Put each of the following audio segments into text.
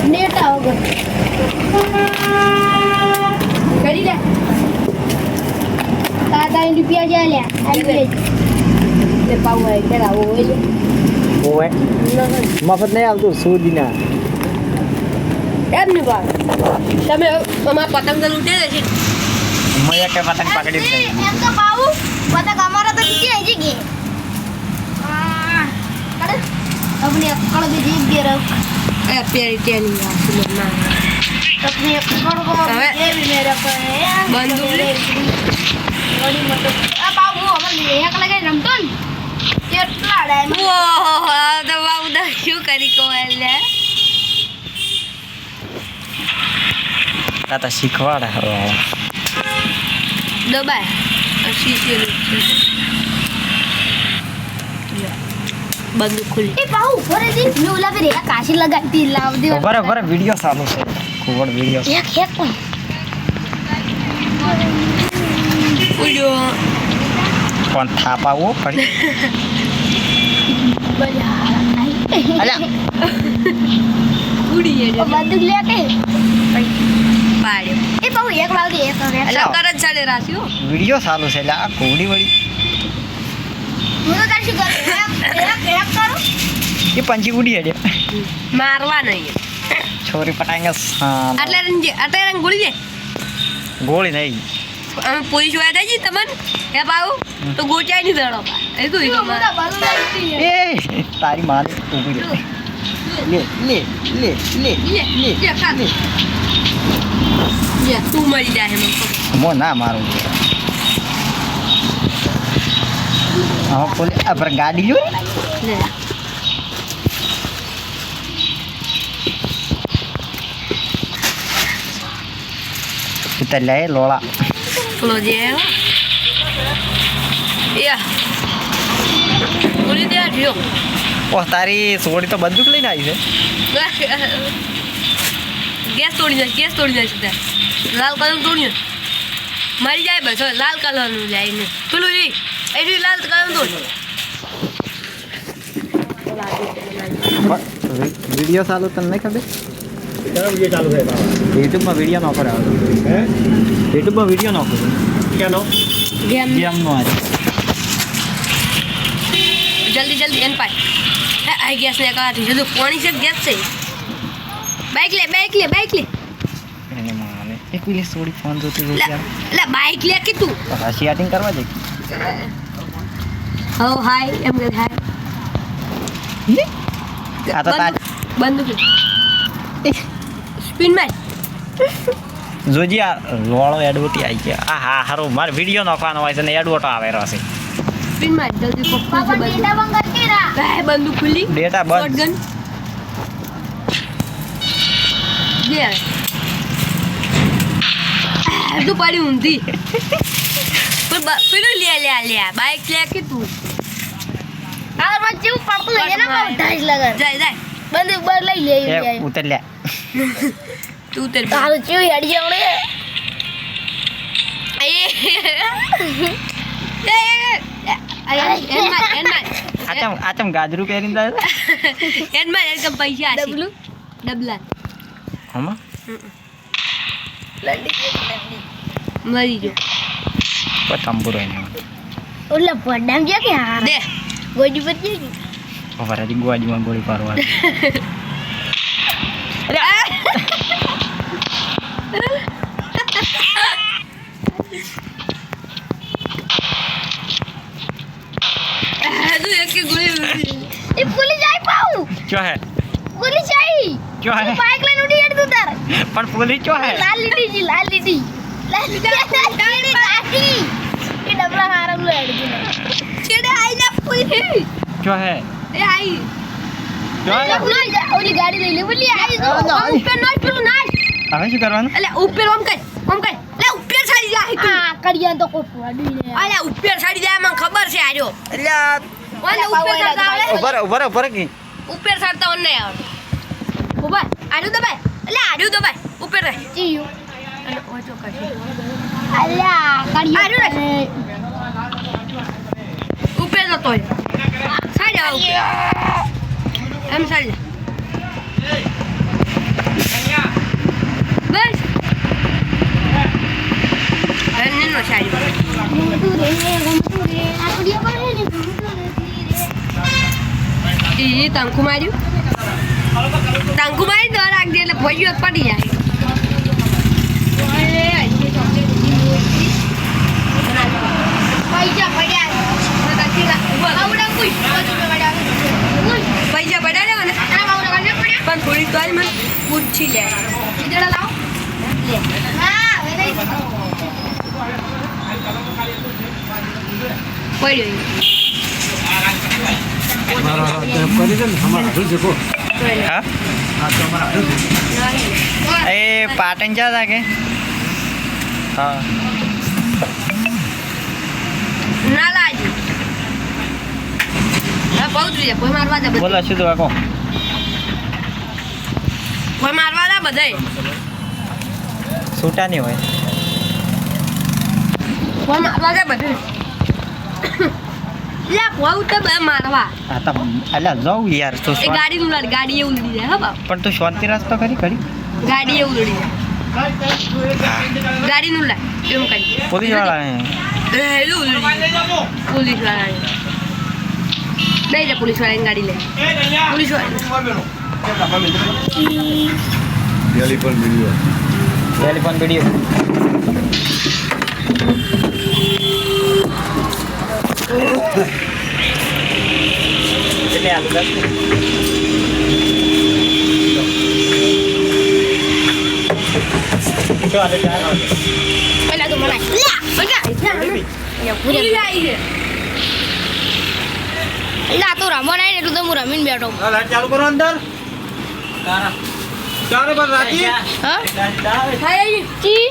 નેટા વગર કરી લે તાતા રૂપિયા જાય લે આવી લે પાઉ હોય કેરા હોય ઓય મફત નહીં આવતું સુધીના એમ નહીં બા તમે અમાર પતંગ તો લૂટે છે મેં કે પતંગ પકડી જ નહીં એમ તો પાઉ પતંગ અમારા તો નીચે આવી ગઈ અરે अपने अक्कड़ भी जीत गए रहो ए प्यारी टेलिंग आपने ना अपने अक्कड़ को ये भी मेरा पर है बंदूक ले बड़ी मत अब बाबू हम ले एक लगे रमतन કેટલા ડાયમ ઓહો તો બાબુ દા શું કરી કોલે તાતા શીખવાડે હવે દબાય શીખેલું બંદૂક ખુલી એ પાઉ ફરે દી મે ઓલા ફેર એક કાશી લગાતી લાવ દે બરાબર વિડિયો ચાલુ છે કોવડ વિડિયો એક ઉડ્યો કોણ થાપાવો પડી અલા ઉડી એ બંદૂક લે કે પાડ્યો એ પાઉ એક લાવ દે એક અલા કર જ ચાલે રાખ્યો વિડિયો ચાલુ છે એટલે આ કોવડી વળી હું તો તારી શું કરું એક કરો ये पंची उड़ी है मारवा नहीं छोरी पटाएंगे आटले रंग गोली दे गोली नहीं हम पुलिस वाला था जी तमन क्या पाओ तो गोचा नहीं दड़ो ए तू ही ए तारी मार ऊपर ले ले ले ले ले ले ये तू मरी जाए मो ना मारो हम बोले अब गाड़ी जो ले kita ले लोला लो जे या गोली दे दियो ओह तारी सोड़ी तो बंदूक लेने आई है गैस तोड़ी दे सीधा लाल कलर तोड़ी मरी जाए बस लाल कलर नु जाए ने पेलो जी एडी लाल कलर तोड़ वीडियो चालू तो नहीं खबर क्या वीडियो चालू है यूट्यूब में वीडियो ना करा हैं यूट्यूब में वीडियो ना करो क्या नो गेम गेम नो आज जल्दी एन पाए आई गैस ने कहा थी जो पानी से गैस से बाइक ले એને માને એક પેલી સોડી ફોન જોતી જોતી લે બાઇક લે કે તું હાસી આટિંગ કરવા દે ઓ હાય એમ કે હાય આ તો તાજ બંદૂક સ્પિન માર જોજી આ લોળો એડવર્ટી આવી ગયા આ હા હારો માર વિડિયો નાખવાનો હોય છે ને એડવર્ટ આવે રહેશે સ્પિન માર જલ્દી પપ્પા ડેટા બંધ કર કે રા ભાઈ બંદૂક ખુલી ડેટા બંધ શોટગન લે તું પડી ઊંધી પેલું લે બાઇક લે કે તું આ મચ્ચી પાપુ લઈ ને ઢાઈ લગર જાય બંદૂક બર લઈ લે એ ઉતર લે તું ઉતર તારું ચીવ હેડી આવડે આચમ ગાજરું પહેરીને જાય એન પૈસા ડબલા હમા મરી જો કોઈ તંબુરો એને ઓલા પડ્યા ગયા કે હા દે ગોડી પર જઈ વરાજી ગોવાજીમાં ગોળી પાડવા એ પુલિસ આઈ પાઉ ક્યો હે પુલિસ આઈ ક્યો હે બાઇક લઈને ઉડી હેડ તું તાર પણ પુલિસ ક્યો હે લાલ લીટી ગાડી એ ડબલા હારમ લે હેડ છેડે આઈ ના પુલિસ ક્યો હે એ આઈ ક્યો હે ઓલી ગાડી લઈ લે બોલી આઈ ઉપર નાખ પેલું નાખ હવે શું કરવાનું અલે ઉપર ઓમ કર લે ઉપર સાડી જા આ કડિયા તો કો ફોડી લે અલે ઉપર સાડી જા મને ખબર છે આજો એટલે ઓલે ઉપર ચડતા આવડે ઉપર કે ઉપર ચડતા ઓન નહીં આવડે ઉભા આડું દબાય અલે આડું દબાય ઉપર રહે ચીયું અને ઓજો કાઢી અલ્યા કડિયા આડું રહે ઉપર જતો સાડી આવ એમ સાડી એ તંકુ માર્યું તો રાખજે એટલે ભોજ્યો પડી જાય પૈસા પડ્યા ને મને પણ થોડી તો મને પૂછી લે લાવો હા એ પાટણ ક્યાં હતા કે હા ના લાજી હા બહુ જોઈએ કોઈ મારવા દે બોલો શું તો કહો કોઈ મારવા દે બધાય છૂટા નહીં હોય કોઈ મારવા દે બધાય લા પોઉ તો બે મારવા હા તો અલ્યા જાઉં યાર તો એ ગાડી નું લડ ગાડી એવું લડી જાય હા બાપ પણ તું શાંતિ રસ્તો કરી કરી ગાડી એવું લડી જાય ગાડી નું લડ એમ કરી પોલીસ વાળા એવું લડી પોલીસ વાળા લઈ જા પોલીસ વાળાની ગાડી લે પોલીસ વાળા ટેલિફોન વિડીયો એટલે પેલા તો મને લા તો રમવા નહીં એટલું તો હું રમીને બેઠો ચાલુ કરો અંદર ચાલો પર રાજી હા હાય જી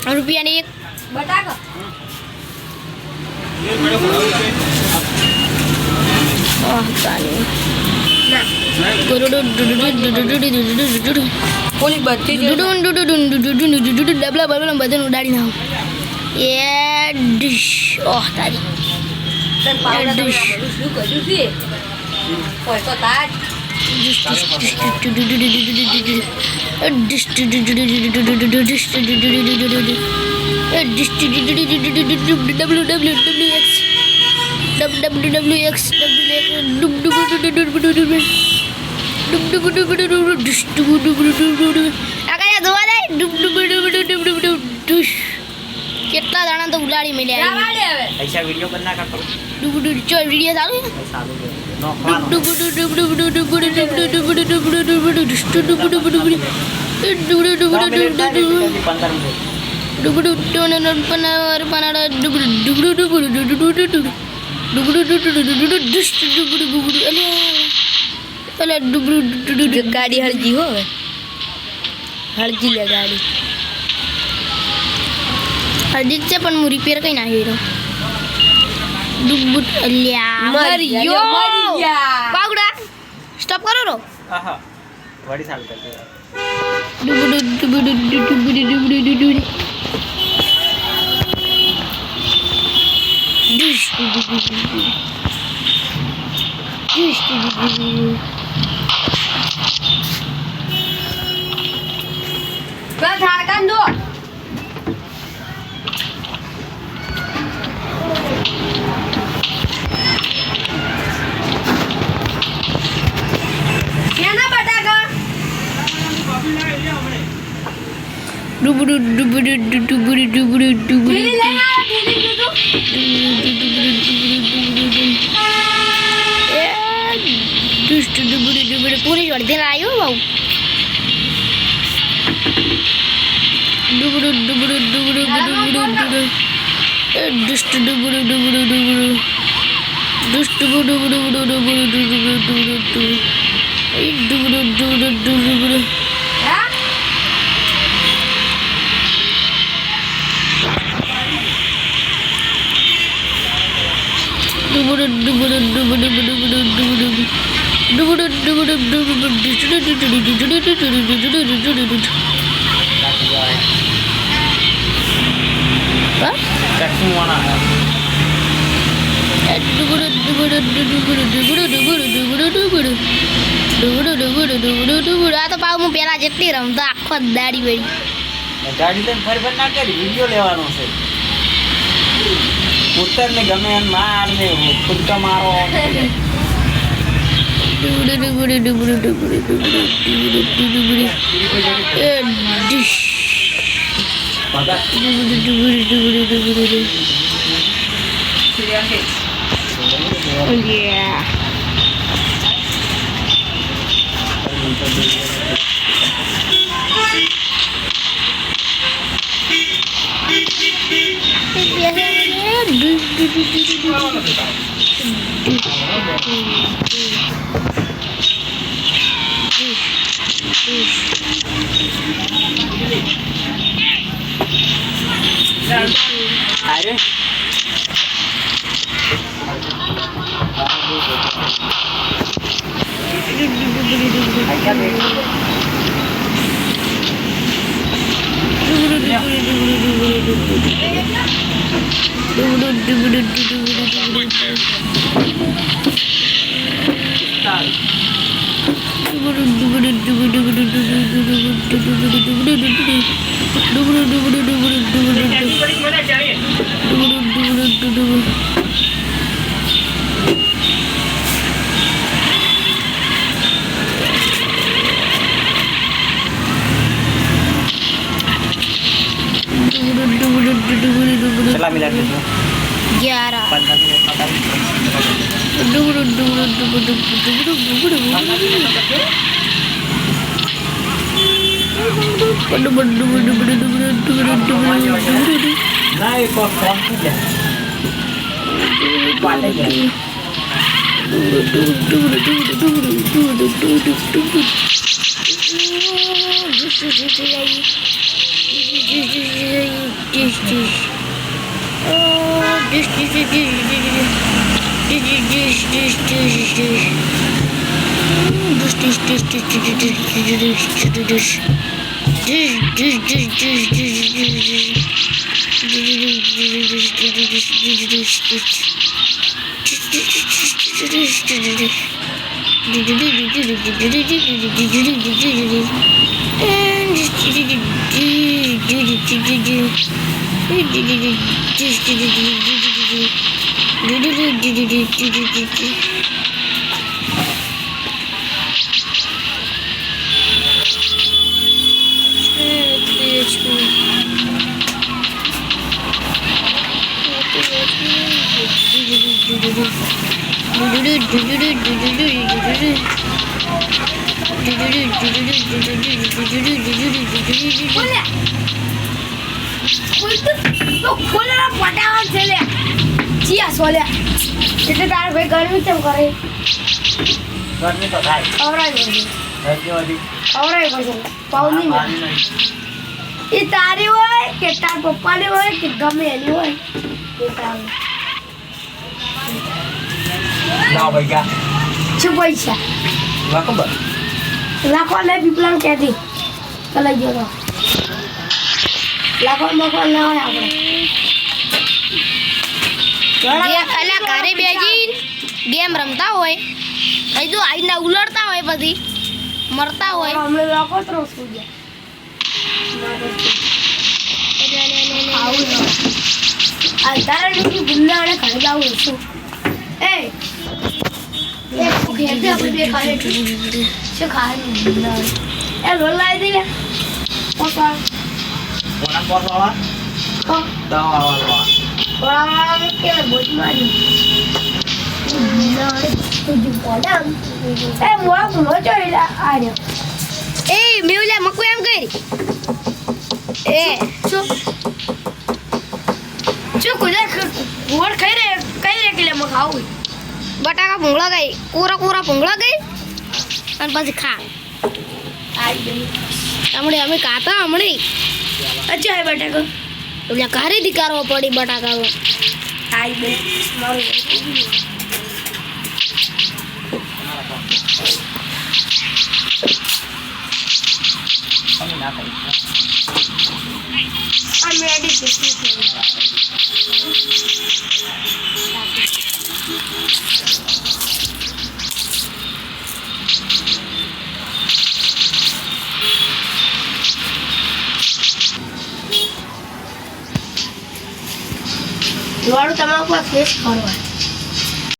રૂપિયાની એક બટાકા પોલીસ બધી ડબલા બબલા બધાને ઉડાડી નાખો એ ડિશ ઓહ તારી કેટલા દાણા તો ઉલાડી મળ્યા પૈસા વિડીયો બના કરતો ચો વિડીયો ચાલુ ગાડી હળજી હો હળજી લે ગાડી હળજી છે પણ હું રિપેર કઈ નાખી રહ્યો ડુબુટ અલ્યા મરિયો પાગડા સ્ટોપ કરો રો આહા વડી સાલ કરતો પૂરી અડધી લાવ્યો બાબુ આ તો પાવ હું પેલા જેટલી રમતો આખો દાડી વળી ગાડી લઈને ફરી ના કરી વિડીયો લેવાનો છે ઉત્તર ને ગમે એમ માર ને ખુદકા મારો अरे चला मिला 11 नहीं को कौन सी है पाले है એટલે તારે ભાઈ ગરમી કેમ કરે गर्मी तो થાય ખવરાય હજી ખવરાય પછી પાઉની એ તારી હોય કે તાર પપ્પાની હોય કે ગમે એની હોય એ તારી લાવ ભાઈ કા શું પૈસા વાકબર લાખો ને પીપલાને કહેતી તો લઈ ગયો લાખો મકવાન ના હોય આપણે અલા ઘરે બેસી ગેમ રમતા હોય અહીં તો આઈને ઉલડતા હોય પછી મરતા હોય અમે લાખો ત્રોસ ગયા તારા નથી ભૂલના અને ઘરે જાવું છું એ ઘેરથી આપણે બે ખાય શું ખાય એ લોલ લાવી દઈ લે પપ્પા કોના પર વાળા દવા વાળા વાળા કે બોજ મારી એ મોળા ભૂલો ચોરી આર્યો એ મેવલા મકુ એમ કરી એ શું કુદર ગોળ ખાઈ રે કઈ રે કે મ ખાવું બટાકા ભૂંગળા ગઈ કોરા કોરા ભૂંગળા ગઈ અને પછી ખા હમણે અમે કાતા હમણે અચ્છા એ બટાકા એટલે ખરીદી કરવો પડી બટાકા આઈ બે મારું અમે ના કરી અમે એડી કેટલી વાળું તમારા ઉપર ફેસ કરવા